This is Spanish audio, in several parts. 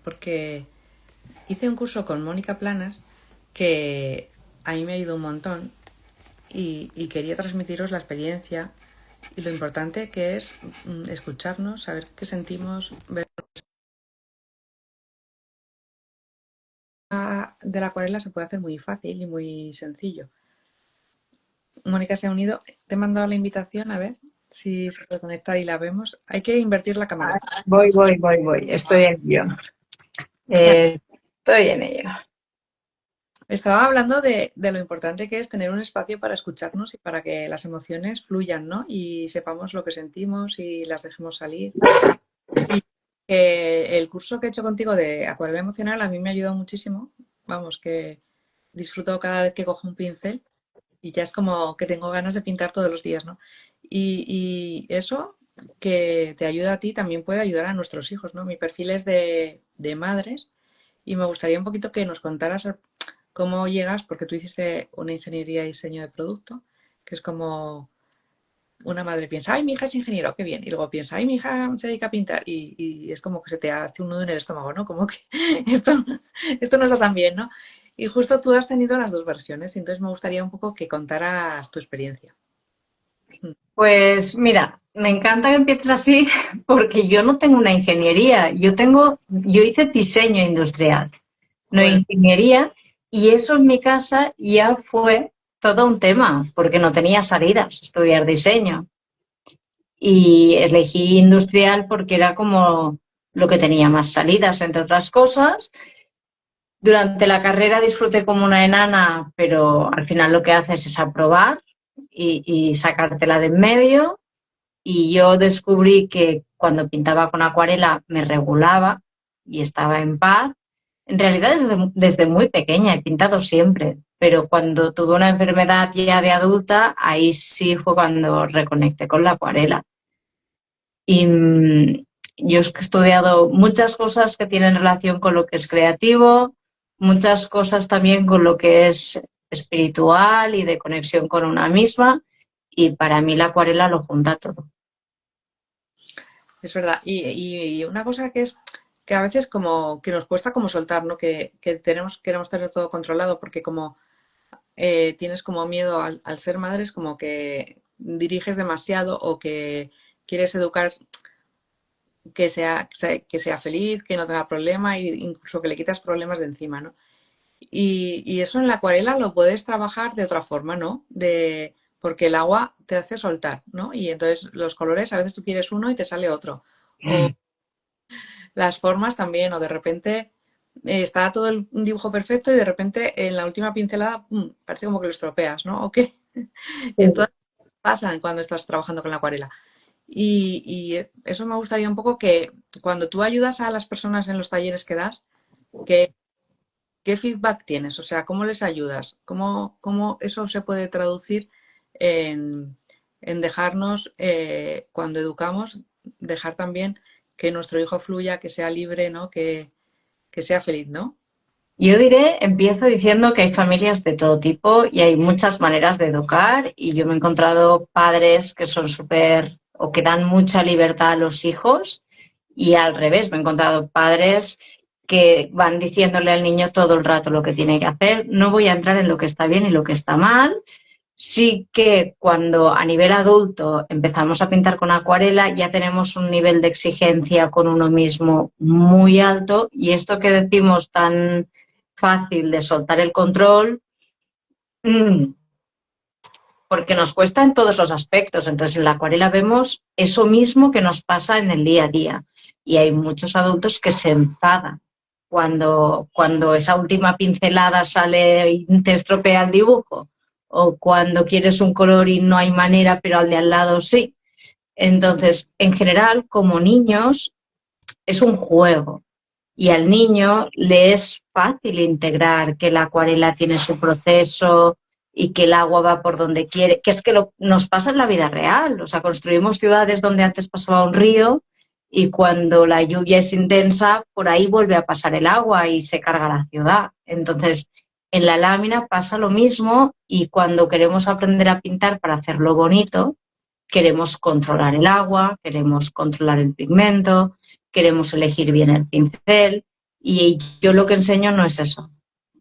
porque hice un curso con Mónica Planas que a mí me ayudó un montón y quería transmitiros la experiencia y lo importante que es escucharnos, saber qué sentimos, ver de la acuarela se puede hacer muy fácil y muy sencillo. Mónica se ha unido, te he mandado la invitación, a ver si se puede conectar y la vemos. Hay que invertir la cámara. Voy. Estoy en ello. Estoy en ello. Estaba hablando de lo importante que es tener un espacio para escucharnos y para que las emociones fluyan, ¿no? Y sepamos lo que sentimos y las dejemos salir. Y el curso que he hecho contigo de acuarela emocional a mí me ha ayudado muchísimo. Vamos, que disfruto cada vez que cojo un pincel y ya es como que tengo ganas de pintar todos los días, ¿no? Y eso que te ayuda a ti también puede ayudar a nuestros hijos, ¿no? Mi perfil es de madres y me gustaría un poquito que nos contaras cómo llegas, porque tú hiciste una ingeniería y diseño de producto, que es como una madre piensa, ay, mi hija es ingeniero, qué bien. Y luego piensa, ay, mi hija se dedica a pintar. Y es como que se te hace un nudo en el estómago, ¿no? Como que esto, esto no está tan bien, ¿no? Y justo tú has tenido las dos versiones, y entonces me gustaría un poco que contaras tu experiencia. Pues mira, me encanta que empieces así porque yo no tengo una ingeniería, yo hice diseño industrial, no Bueno, ingeniería, y eso en mi casa ya fue todo un tema, porque no tenía salidas estudiar diseño. Y elegí industrial porque era como lo que tenía más salidas, entre otras cosas. Durante la carrera disfruté como una enana, pero al final lo que haces es aprobar y sacártela de en medio. Y yo descubrí que cuando pintaba con acuarela me regulaba y estaba en paz. En realidad desde muy pequeña he pintado siempre, pero cuando tuve una enfermedad ya de adulta, ahí sí fue cuando reconecté con la acuarela. Y yo he estudiado muchas cosas que tienen relación con lo que es creativo, muchas cosas también con lo que es espiritual y de conexión con una misma, y para mí la acuarela lo junta todo. es verdad. Y una cosa que es que a veces como que nos cuesta como soltar, ¿no? Que queremos tener todo controlado porque como tienes como miedo al ser madre, es como que diriges demasiado o que quieres educar que sea feliz, que no tenga problema e incluso que le quitas problemas de encima, ¿no? Y eso en la acuarela lo puedes trabajar de otra forma, ¿no? Porque el agua te hace soltar, ¿no? Y entonces los colores, a veces tú quieres uno y te sale otro. O las formas también, o de repente está todo el dibujo perfecto y de repente en la última pincelada, ¡pum! Parece como que lo estropeas, ¿no? ¿O qué? Sí. Entonces pasan cuando estás trabajando con la acuarela. Y eso me gustaría un poco que cuando tú ayudas a las personas en los talleres que das, ¿qué, qué feedback tienes? O sea, ¿cómo les ayudas? ¿Cómo eso se puede traducir en dejarnos, cuando educamos, dejar también que nuestro hijo fluya, que sea libre, ¿no? Que sea feliz, ¿no? Yo empiezo diciendo que hay familias de todo tipo y hay muchas maneras de educar, y yo me he encontrado padres que son súper o que dan mucha libertad a los hijos, y al revés, me he encontrado padres que van diciéndole al niño todo el rato lo que tiene que hacer. No voy a entrar en lo que está bien y lo que está mal. Sí que cuando a nivel adulto empezamos a pintar con acuarela ya tenemos un nivel de exigencia con uno mismo muy alto, y esto que decimos tan fácil de soltar el control, mmm, porque nos cuesta en todos los aspectos. Entonces en la acuarela vemos eso mismo que nos pasa en el día a día, y hay muchos adultos que se enfadan cuando esa última pincelada sale y te estropea el dibujo, o cuando quieres un color y no hay manera, pero al de al lado sí. Entonces, en general, como niños, es un juego, y al niño le es fácil integrar que la acuarela tiene su proceso y que el agua va por donde quiere, que es que nos pasa en la vida real. O sea, construimos ciudades donde antes pasaba un río, y cuando la lluvia es intensa, por ahí vuelve a pasar el agua y se carga la ciudad. Entonces, en la lámina pasa lo mismo, y cuando queremos aprender a pintar para hacerlo bonito, queremos controlar el agua, queremos controlar el pigmento, queremos elegir bien el pincel, Y yo lo que enseño no es eso.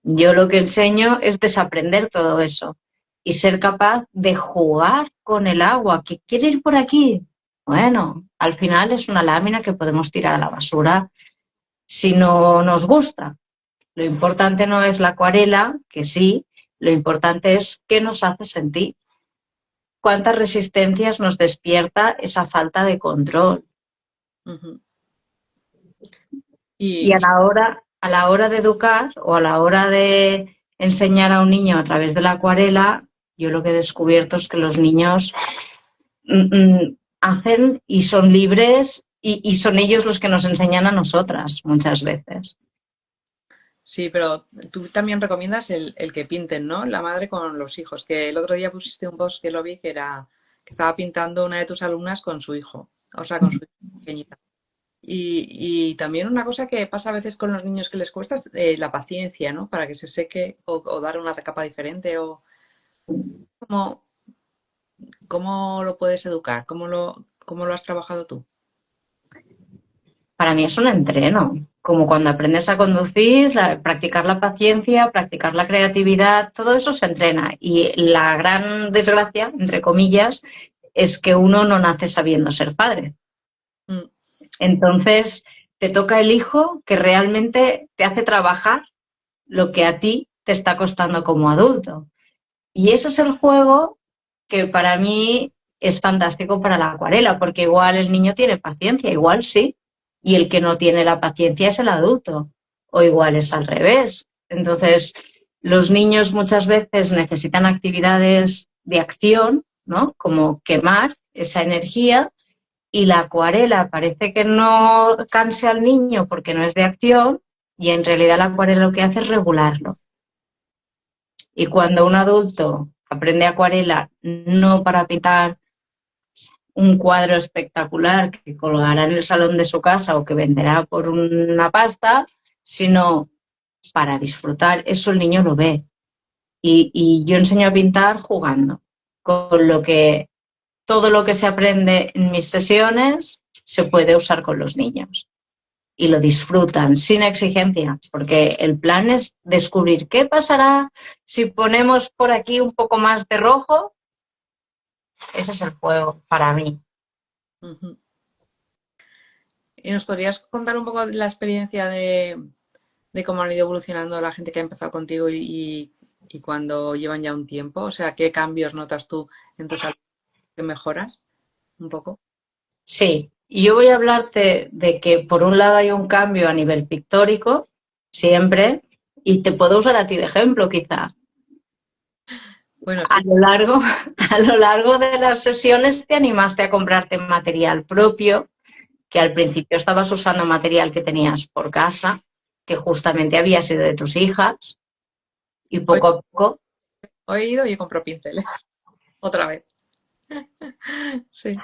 Yo lo que enseño es desaprender todo eso y ser capaz de jugar con el agua. ¿Que quiere ir por aquí? Bueno, al final es una lámina que podemos tirar a la basura si no nos gusta. Lo importante no es la acuarela, que sí, lo importante es qué nos hace sentir, cuántas resistencias nos despierta esa falta de control. Ujú. Y Y, a la hora de educar o a la hora de enseñar a un niño a través de la acuarela, yo lo que he descubierto es que los niños hacen y son libres y son ellos los que nos enseñan a nosotras muchas veces. sí, pero tú también recomiendas el que pinten, ¿no? La madre con los hijos, que el otro día pusiste un post que lo vi que era que estaba pintando una de tus alumnas con su hijo, o sea, con su hija pequeñita. Y también una cosa que pasa a veces con los niños que les cuesta es la paciencia, ¿no? Para que se seque o dar una capa diferente o cómo, cómo lo puedes educar, cómo lo has trabajado tú. Para mí es un entreno, como cuando aprendes a conducir, practicar la paciencia, practicar la creatividad, todo eso se entrena. Y la gran desgracia, entre comillas, es que uno no nace sabiendo ser padre. Mm, Entonces, te toca el hijo que realmente te hace trabajar lo que a ti te está costando como adulto. Y ese es el juego que para mí es fantástico para la acuarela, porque igual el niño tiene paciencia, igual sí, y el que no tiene la paciencia es el adulto, o igual es al revés. Entonces, los niños muchas veces necesitan actividades de acción, ¿no? Como quemar esa energía, y la acuarela parece que no canse al niño porque no es de acción, y en realidad la acuarela lo que hace es regularlo. Y cuando un adulto aprende acuarela no para pintar un cuadro espectacular que colgará en el salón de su casa o que venderá por una pasta, sino para disfrutar, eso el niño lo ve. Y yo enseño a pintar jugando, con lo que todo lo que se aprende en mis sesiones se puede usar con los niños y lo disfrutan sin exigencia, porque el plan es descubrir qué pasará si ponemos por aquí un poco más de rojo. Ese es el juego para mí. ujú. ¿Y nos podrías contar un poco de la experiencia de cómo han ido evolucionando la gente que ha empezado contigo y cuando llevan ya un tiempo? O sea, ¿qué cambios notas tú en tus alumnos que mejoras un poco? Sí, y yo voy a hablarte de que por un lado hay un cambio a nivel pictórico, siempre, y te puedo usar a ti de ejemplo quizá. Bueno, A sí. lo largo, a lo largo de las sesiones te animaste a comprarte material propio, que al principio estabas usando material que tenías por casa, que justamente había sido de tus hijas, y Hoy, poco a poco, hoy he ido y compro pinceles. Otra vez. Sí.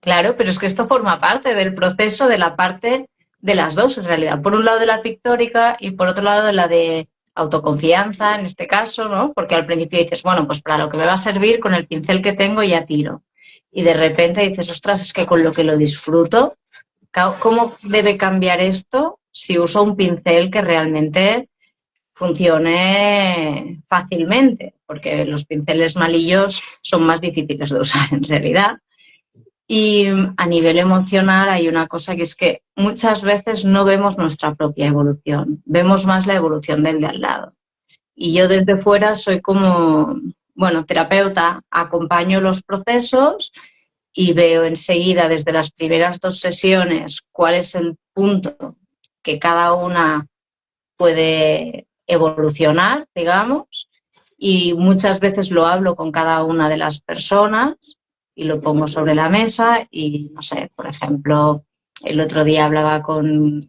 claro, pero es que esto forma parte del proceso de la parte de las dos en realidad. Por un lado de la pictórica y por otro lado de la de autoconfianza, en este caso, ¿no? Porque al principio dices, bueno, pues para lo que me va a servir con el pincel que tengo ya tiro. Y de repente dices, ostras, es que con lo que lo disfruto, ¿cómo debe cambiar esto si uso un pincel que realmente funcione fácilmente? Porque los pinceles malillos son más difíciles de usar en realidad. Y a nivel emocional hay una cosa que es que muchas veces no vemos nuestra propia evolución, vemos más la evolución del de al lado. Y yo desde fuera soy como, bueno, terapeuta, acompaño los procesos y veo enseguida desde las primeras dos sesiones cuál es el punto que cada una puede evolucionar, digamos, y muchas veces lo hablo con cada una de las personas y lo pongo sobre la mesa y, no sé, por ejemplo, el otro día hablaba con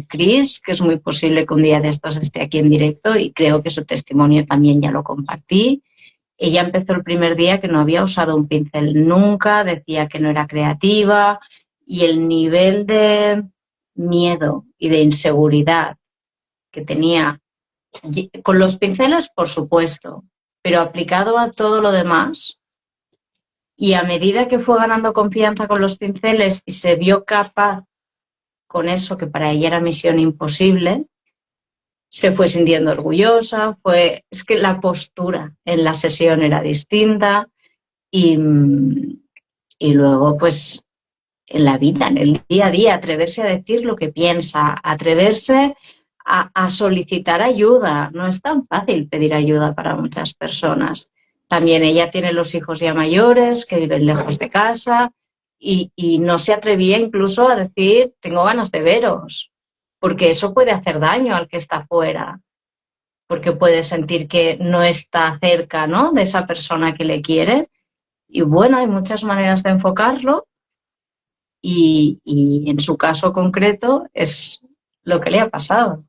Chris, que es muy posible que un día de estos esté aquí en directo y creo que su testimonio también ya lo compartí. Ella empezó el primer día que no había usado un pincel nunca, decía que no era creativa y el nivel de miedo y de inseguridad que tenía con los pinceles, por supuesto, pero aplicado a todo lo demás. Y a medida que fue ganando confianza con los pinceles y se vio capaz con eso que para ella era misión imposible, se fue sintiendo orgullosa, es que la postura en la sesión era distinta y, y luego pues en la vida, en el día a día, atreverse a decir lo que piensa, atreverse a solicitar ayuda. No es tan fácil pedir ayuda para muchas personas. También ella tiene los hijos ya mayores que viven lejos de casa y no se atrevía incluso a decir tengo ganas de veros, porque eso puede hacer daño al que está fuera, porque puede sentir que no está cerca, ¿no?, de esa persona que le quiere. Y bueno, hay muchas maneras de enfocarlo y en su caso concreto es lo que le ha pasado.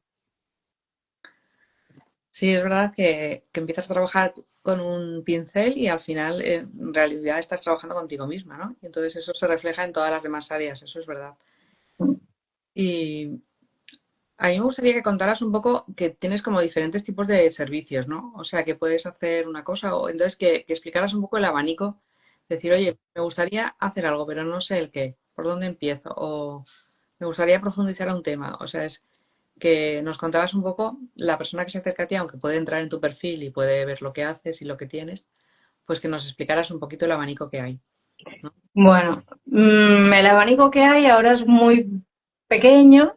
Sí, es verdad que empiezas a trabajar con un pincel y al final en realidad estás trabajando contigo misma, ¿no? Y entonces eso se refleja en todas las demás áreas, eso es verdad. Y a mí me gustaría que contaras un poco que tienes como diferentes tipos de servicios, ¿no? O sea, que puedes hacer una cosa o entonces que explicaras un poco el abanico, decir, oye, me gustaría hacer algo, pero no sé el qué, por dónde empiezo, o me gustaría profundizar a un tema. O sea, es que nos contaras un poco la persona que se acerca a ti, aunque puede entrar en tu perfil y puede ver lo que haces y lo que tienes, pues que nos explicaras un poquito el abanico que hay, ¿no? Bueno, el abanico que hay ahora es muy pequeño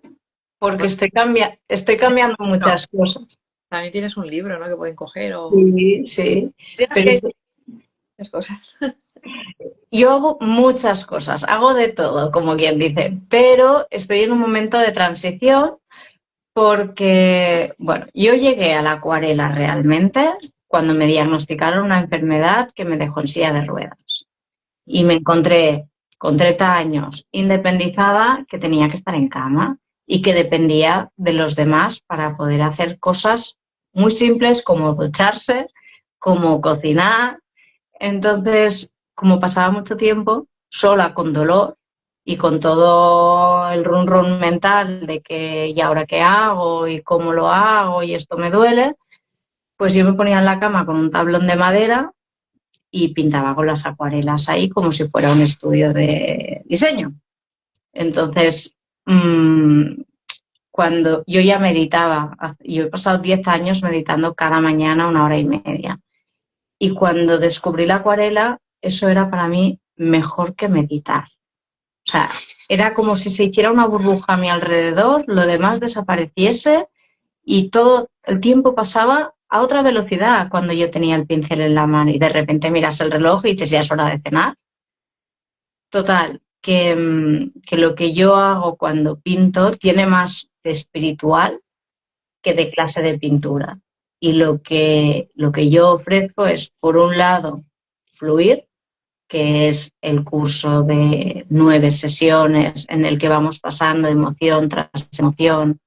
porque Bueno, estoy cambiando no, muchas cosas. también tienes un libro, ¿no? Que pueden coger o... Sí, sí, Digas que pero hay muchas cosas. yo hago muchas cosas, hago de todo, como quien dice, pero estoy en un momento de transición porque, bueno, yo llegué a la acuarela realmente cuando me diagnosticaron una enfermedad que me dejó en silla de ruedas. Y me encontré con 30 años independizada, que tenía que estar en cama y que dependía de los demás para poder hacer cosas muy simples como ducharse, como cocinar. Entonces, como pasaba mucho tiempo sola con dolor y con todo el run run mental de que y ahora qué hago y cómo lo hago y esto me duele, pues yo me ponía en la cama con un tablón de madera y pintaba con las acuarelas ahí como si fuera un estudio de diseño. Entonces, cuando yo ya meditaba, yo he pasado 10 años meditando cada mañana 1 hora y media. Y cuando descubrí la acuarela, eso era para mí mejor que meditar. O sea, era como si se hiciera una burbuja a mi alrededor, lo demás desapareciese y todo el tiempo pasaba a otra velocidad cuando yo tenía el pincel en la mano y de repente miras el reloj y dices, ya es hora de cenar. Total, que lo que yo hago cuando pinto tiene más de espiritual que de clase de pintura. Y lo que yo ofrezco es, por un lado, fluir, que es el curso de 9 sesiones en el que vamos pasando emoción tras emoción,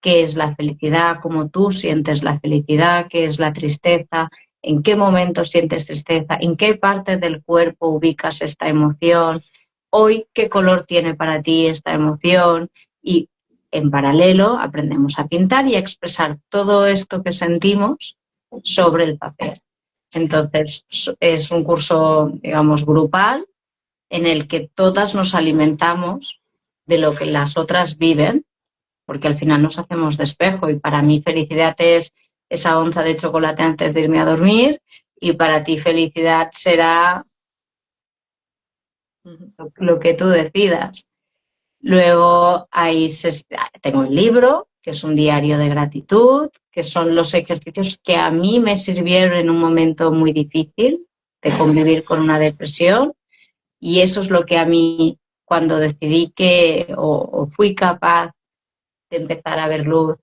qué es la felicidad, cómo tú sientes la felicidad, qué es la tristeza, en qué momento sientes tristeza, en qué parte del cuerpo ubicas esta emoción, hoy qué color tiene para ti esta emoción y en paralelo aprendemos a pintar y a expresar todo esto que sentimos sobre el papel. Entonces es un curso, digamos, grupal en el que todas nos alimentamos de lo que las otras viven porque al final nos hacemos de espejo y para mí felicidad es esa onza de chocolate antes de irme a dormir y para ti felicidad será lo que tú decidas. Luego tengo el libro, que es un diario de gratitud, que son los ejercicios que a mí me sirvieron en un momento muy difícil de convivir con una depresión y eso es lo que a mí cuando decidí o fui capaz de empezar a ver luz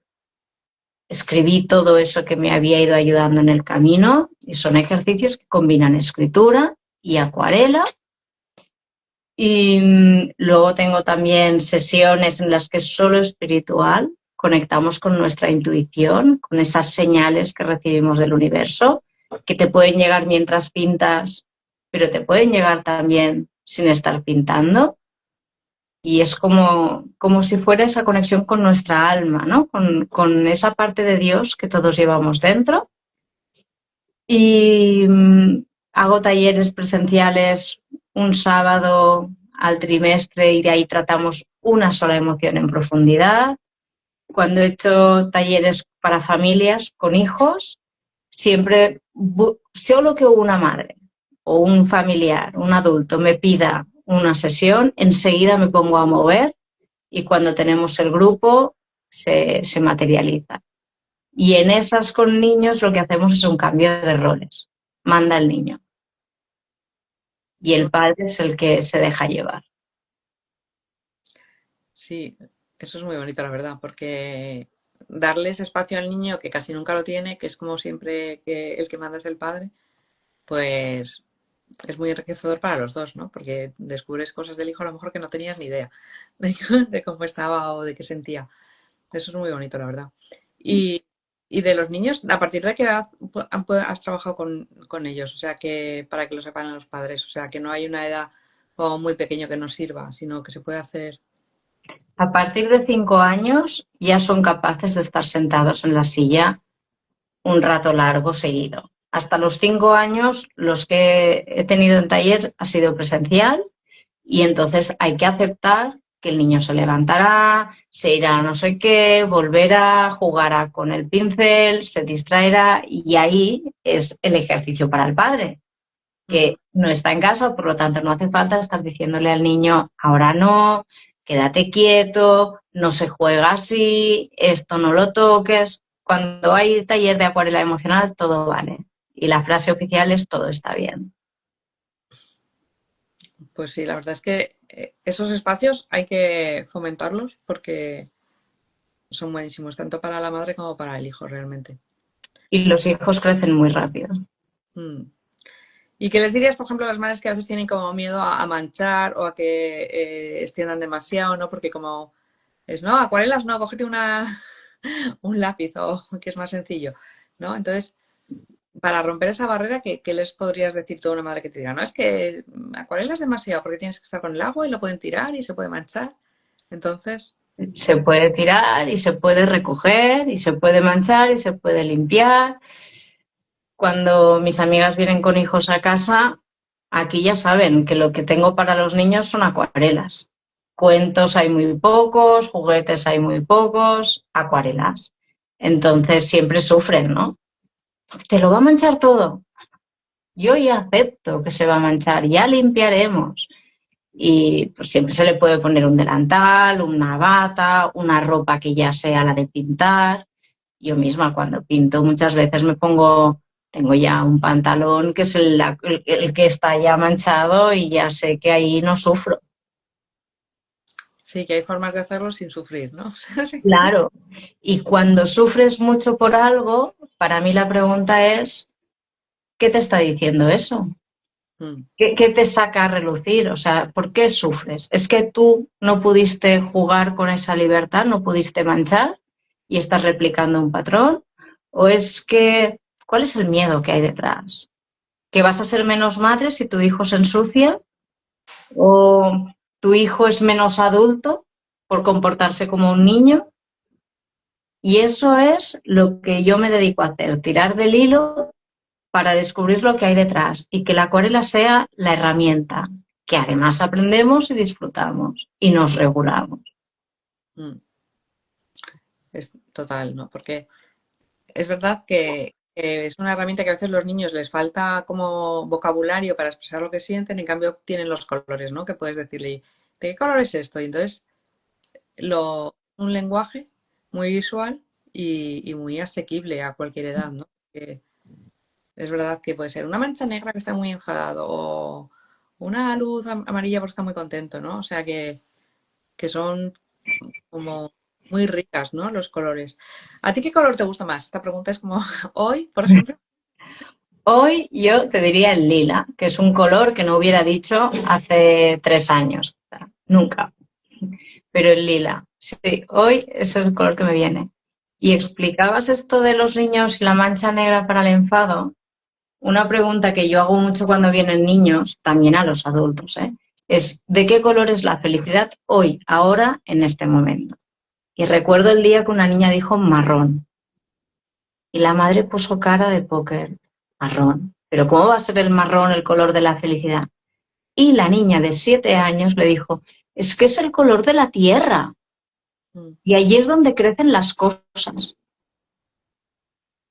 escribí todo eso que me había ido ayudando en el camino y son ejercicios que combinan escritura y acuarela. Y luego tengo también sesiones en las que es solo espiritual, conectamos con nuestra intuición, con esas señales que recibimos del universo, que te pueden llegar mientras pintas, pero te pueden llegar también sin estar pintando. Y es como si fuera esa conexión con nuestra alma, ¿no? Con esa parte de Dios que todos llevamos dentro. Y hago talleres presenciales un sábado al trimestre y de ahí tratamos una sola emoción en profundidad. Cuando he hecho talleres para familias con hijos, siempre, solo que una madre o un familiar, un adulto me pida una sesión, enseguida me pongo a mover y cuando tenemos el grupo se materializa. Y en esas con niños lo que hacemos es un cambio de roles. Manda el niño. Y el padre es el que se deja llevar. Sí, eso es muy bonito, la verdad, porque darle ese espacio al niño que casi nunca lo tiene, que es como siempre que el que manda es el padre, pues es muy enriquecedor para los dos, ¿no? Porque descubres cosas del hijo a lo mejor que no tenías ni idea de cómo estaba o de qué sentía. Eso es muy bonito, la verdad. Y, y de los niños, ¿a partir de qué edad has trabajado con ellos? O sea, que para que lo sepan los padres, o sea, que no hay una edad como muy pequeño que nos sirva, sino que se puede hacer. A partir de 5 años ya son capaces de estar sentados en la silla un rato largo seguido. Hasta los 5 años, los que he tenido en taller ha sido presencial y entonces hay que aceptar que el niño se levantará, se irá a no sé qué, volverá, jugará con el pincel, se distraerá y ahí es el ejercicio para el padre, Ujú. que no está en casa, por lo tanto no hace falta estar diciéndole al niño, ahora no, quédate quieto, no se juega así, esto no lo toques. Cuando hay taller de acuarela emocional, todo vale. Y la frase oficial es todo está bien. Pues sí, la verdad es que esos espacios hay que fomentarlos porque son buenísimos, tanto para la madre como para el hijo, realmente. Y los hijos crecen muy rápido. Mm. ¿Y qué les dirías, por ejemplo, a las madres que a veces tienen como miedo a manchar o a que extiendan demasiado, ¿no? Porque como es, no, acuarelas no, cógete un lápiz o que es más sencillo, ¿no? Entonces, para romper esa barrera, ¿qué les podrías decir tú a una madre que te diga, no, es que acuarelas demasiado porque tienes que estar con el agua y lo pueden tirar y se puede manchar? Entonces, Se puede tirar y se puede recoger y se puede manchar y se puede limpiar. Cuando mis amigas vienen con hijos a casa, aquí ya saben que lo que tengo para los niños son acuarelas. Cuentos hay muy pocos, juguetes hay muy pocos, acuarelas. Entonces siempre sufren, ¿no? Te lo va a manchar todo. Yo ya acepto que se va a manchar, ya limpiaremos. Y pues siempre se le puede poner un delantal, una bata, una ropa que ya sea la de pintar. Yo misma cuando pinto muchas veces tengo ya un pantalón que es el que está ya manchado y ya sé que ahí no sufro. sí que hay formas de hacerlo sin sufrir, ¿no? O sea, sí. Claro. Y cuando sufres mucho por algo, para mí la pregunta es, ¿qué te está diciendo eso? Mm, ¿Qué te saca a relucir? O sea, ¿por qué sufres? ¿Es que tú no pudiste jugar con esa libertad, no pudiste manchar y estás replicando un patrón? ¿O es que, cuál es el miedo que hay detrás? ¿Que vas a ser menos madre si tu hijo se ensucia? ¿O tu hijo es menos adulto por comportarse como un niño? Y eso es lo que yo me dedico a hacer, tirar del hilo para descubrir lo que hay detrás y que la acuarela sea la herramienta, que además aprendemos y disfrutamos y nos regulamos. mm. Es total, ¿no? Porque es verdad que es una herramienta que a veces los niños les falta como vocabulario para expresar lo que sienten, en cambio tienen los colores, ¿no? Que puedes decirle, ¿de qué color es esto? Y entonces, un lenguaje muy visual y muy asequible a cualquier edad, ¿no? Que es verdad que puede ser una mancha negra que está muy enfadado o una luz amarilla porque está muy contento, ¿no? O sea que son como muy ricas, ¿no? Los colores. ¿A ti qué color te gusta más? Esta pregunta es como hoy, por ejemplo. Hoy yo te diría el lila, que es un color que no hubiera dicho hace 3 años, nunca, pero el lila. Sí, hoy ese es el color que me viene. Y explicabas esto de los niños y la mancha negra para el enfado. Una pregunta que yo hago mucho cuando vienen niños, también a los adultos, ¿eh? Es ¿de qué color es la felicidad hoy, ahora, en este momento? Y recuerdo el día que una niña dijo marrón y la madre puso cara de póker, marrón. Pero ¿cómo va a ser el marrón el color de la felicidad? Y la niña de 7 años le dijo, Es que es el color de la tierra Mm. y allí es donde crecen las cosas.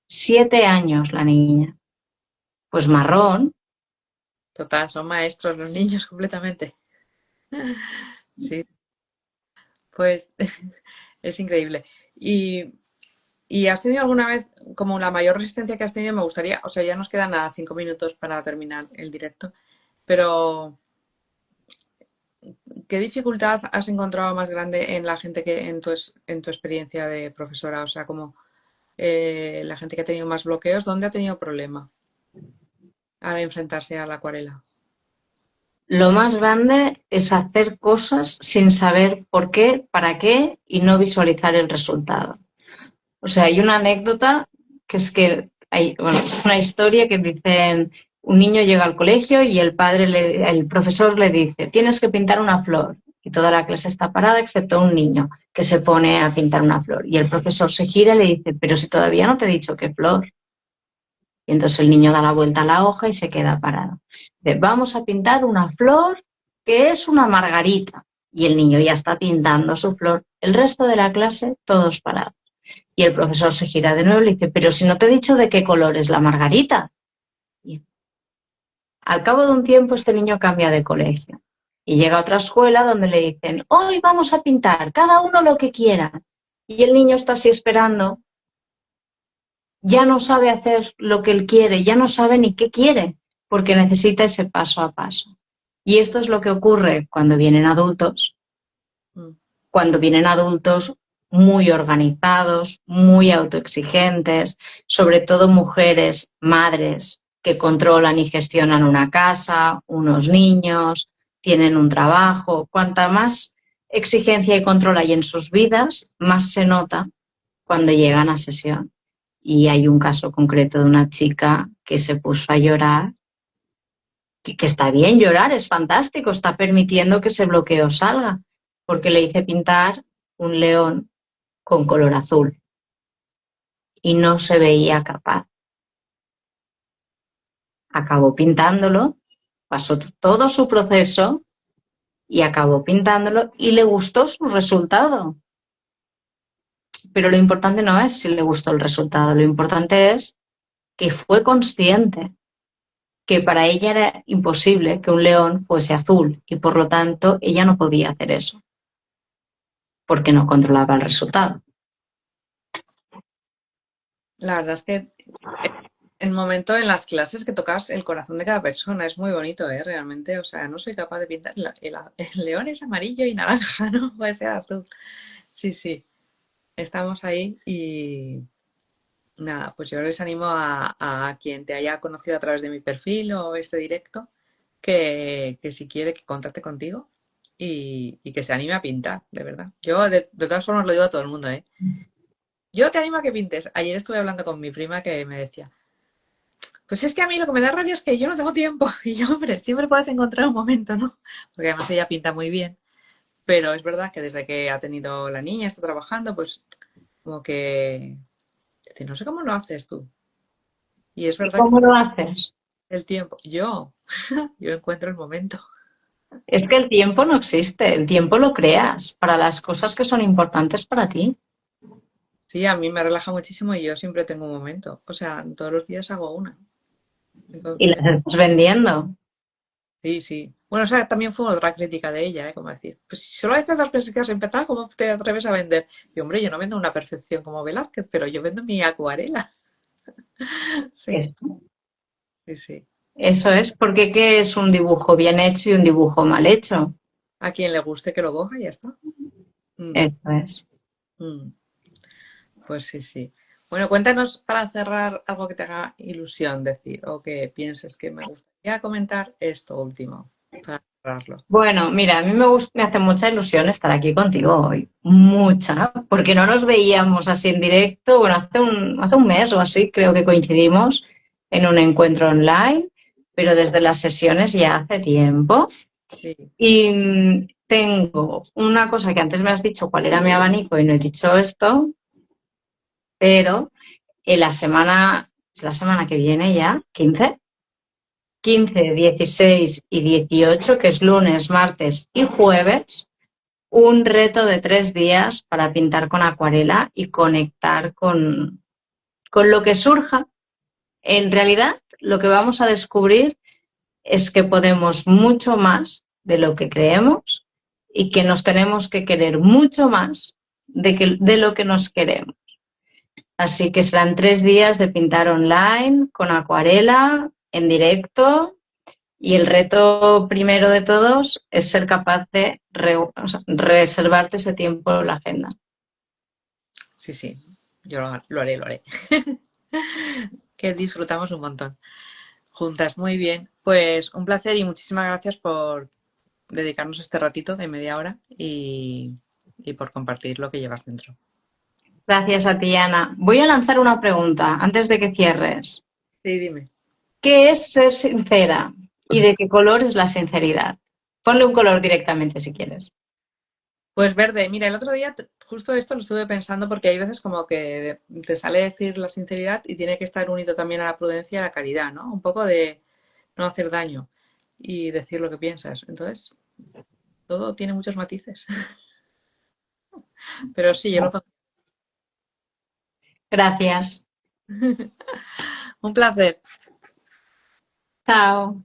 7 años la niña. Pues marrón. Total, son maestros los niños completamente. Sí, pues es increíble. Y, ¿Y has tenido alguna vez, como la mayor resistencia que has tenido, me gustaría, o sea, ya nos quedan nada, 5 minutos para terminar el directo, pero ¿qué dificultad has encontrado más grande en la gente que en tu experiencia de profesora? O sea, como la gente que ha tenido más bloqueos, ¿dónde ha tenido problema al enfrentarse a la acuarela? Lo más grande es hacer cosas sin saber por qué, para qué y no visualizar el resultado. O sea, hay una anécdota que es que bueno, es una historia que dicen, un niño llega al colegio y el profesor le dice, tienes que pintar una flor. Y toda la clase está parada excepto un niño que se pone a pintar una flor. Y el profesor se gira y le dice, pero si todavía no te he dicho qué flor. Y entonces el niño da la vuelta a la hoja y se queda parado. Dice, vamos a pintar una flor que es una margarita. Y el niño ya está pintando su flor. El resto de la clase, todos parados. Y el profesor se gira de nuevo y le dice, pero si no te he dicho de qué color es la margarita. Y al cabo de un tiempo este niño cambia de colegio y llega a otra escuela donde le dicen, hoy vamos a pintar, cada uno lo que quiera. Y el niño está así esperando, ya no sabe hacer lo que él quiere, ya no sabe ni qué quiere, porque necesita ese paso a paso. Y esto es lo que ocurre Mm. cuando vienen adultos muy organizados, muy autoexigentes, sobre todo mujeres, madres, que controlan y gestionan una casa, unos niños, tienen un trabajo. Cuanta más exigencia y control hay en sus vidas, más se nota cuando llegan a sesión. Y hay un caso concreto de una chica que se puso a llorar, que está bien llorar, es fantástico, está permitiendo que ese bloqueo salga, porque le hice pintar un león con color azul y no se veía capaz. Acabó pintándolo, pasó todo su proceso y acabó pintándolo y le gustó su resultado. Pero lo importante no es si le gustó el resultado, lo importante es que fue consciente que para ella era imposible que un león fuese azul y por lo tanto ella no podía hacer eso porque no controlaba el resultado. La verdad es que el momento en las clases que tocas el corazón de cada persona es muy bonito, ¿eh? Realmente, o sea, no soy capaz de pintar. El león es amarillo y naranja, no puede ser azul. Sí, sí, estamos ahí y nada, pues yo les animo a quien te haya conocido a través de mi perfil o este directo, que si quiere que contacte contigo y que se anime a pintar, de verdad. Yo de todas formas lo digo a todo el mundo, ¿eh? Yo te animo a que pintes. Ayer estuve hablando con mi prima que me decía, pues es que a mí lo que me da rabia es que yo no tengo tiempo. Y yo, hombre, siempre puedes encontrar un momento, ¿no? Porque además ella pinta muy bien. Pero es verdad que desde que ha tenido la niña, está trabajando, pues como que... dice, no sé cómo lo haces tú. Y es ¿Y verdad que cómo lo haces? el tiempo, yo encuentro el momento. Es que el tiempo no existe, el tiempo lo creas para las cosas que son importantes para ti Sí, a mí me relaja muchísimo y yo siempre tengo un momento. O sea, todos los días hago una. y Entonces, las estás vendiendo. sí, sí. Bueno, o sea, también fue otra crítica de ella, ¿eh? Como decir, pues si solo haces 2 meses que has empezado, ¿cómo te atreves a vender? Y hombre, yo no vendo una perfección como Velázquez, pero yo vendo mi acuarela. Sí, Eso, sí, sí. eso es, porque ¿qué es un dibujo bien hecho y un dibujo mal hecho? A quien le guste que lo coja y ya está. Mm, Eso es. mm. Pues sí, sí. Bueno, cuéntanos para cerrar algo que te haga ilusión decir o que pienses que me gustaría comentar esto último para cerrarlo. Bueno, mira, a mí me hace mucha ilusión estar aquí contigo hoy, mucha, porque no nos veíamos así en directo, bueno, hace un mes o así creo que coincidimos en un encuentro online, pero desde las sesiones ya hace tiempo. Sí. Y tengo una cosa que antes me has dicho cuál era mi abanico y no he dicho esto, pero es la semana que viene ya, 15, 16 y 18, que es lunes, martes y jueves, un reto de 3 días para pintar con acuarela y conectar con lo que surja. En realidad, lo que vamos a descubrir es que podemos mucho más de lo que creemos y que nos tenemos que querer mucho más de lo que nos queremos. Así que serán 3 días de pintar online, con acuarela, en directo, y el reto primero de todos es ser capaz de reservarte ese tiempo en la agenda. Sí, sí, yo lo haré, lo haré. Que disfrutamos un montón juntas. Muy bien, pues un placer y muchísimas gracias por dedicarnos este ratito de media hora y por compartir lo que llevas dentro. Gracias a ti, Ana. Voy a lanzar una pregunta antes de que cierres. Sí, dime. ¿Qué es ser sincera? ¿Y de qué color es la sinceridad? Ponle un color directamente si quieres. Pues verde, mira, el otro día justo esto lo estuve pensando porque hay veces como que te sale decir la sinceridad y tiene que estar unido también a la prudencia y a la caridad, ¿no? Un poco de no hacer daño y decir lo que piensas. Entonces, todo tiene muchos matices. Pero sí, yo lo pondría. Gracias. Un placer. Chao.